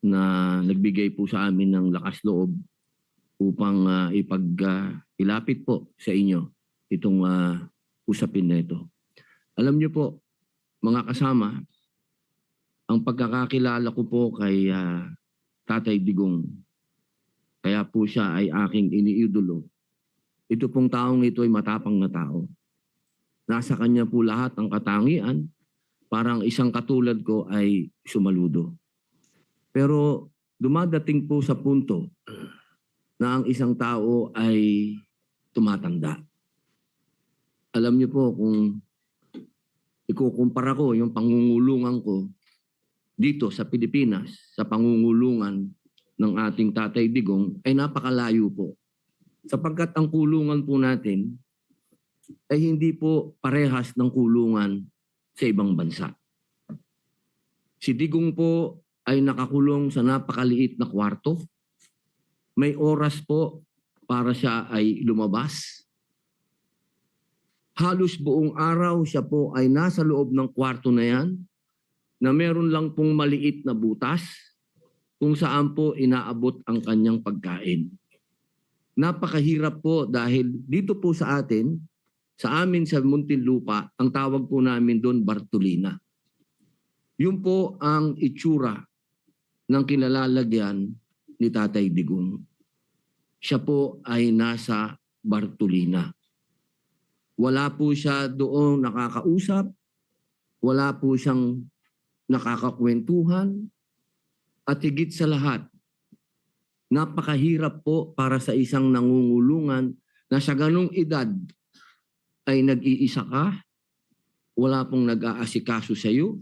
na nagbigay po sa amin ng lakas loob upang ilapit po sa inyo itong usapin na ito. Alam niyo po, mga kasama, ang pagkakakilala ko po kay Tatay Digong, kaya po siya ay aking iniidolo. Ito pong taong ito ay matapang na tao. Nasa kanya po lahat ang katangian, parang isang katulad ko ay sumaludo. Pero dumadating po sa punto na ang isang tao ay tumatanda. Alam niyo po, kung ikukumpara ko yung pangungulungan ko dito sa Pilipinas, sa pangungulungan ng ating Tatay Digong, ay napakalayo po. Sapagkat ang kulungan po natin ay hindi po parehas ng kulungan sa ibang bansa. Si Digong po ay nakakulong sa napakaliit na kwarto. May oras po para siya ay lumabas. Halos buong araw siya po ay nasa loob ng kwarto na yan, na meron lang pong maliit na butas kung saan po inaabot ang kanyang pagkain. Napakahirap po dahil dito po sa atin, sa amin sa Muntinlupa, ang tawag po namin doon Bartolina. Yun po ang itsura ng kinalalagyan ni Tatay Digong. Siya po ay nasa Bartolina. Wala po siya doon nakakausap, wala po siyang nakakakwentuhan, at higit sa lahat, napakahirap po para sa isang nangungulungan na sa ganong edad ay nag-iisa ka, wala pong nag-aasikaso sa iyo.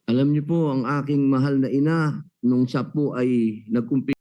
Alam niyo po, ang aking mahal na ina, nung siya po ay nag-umpisa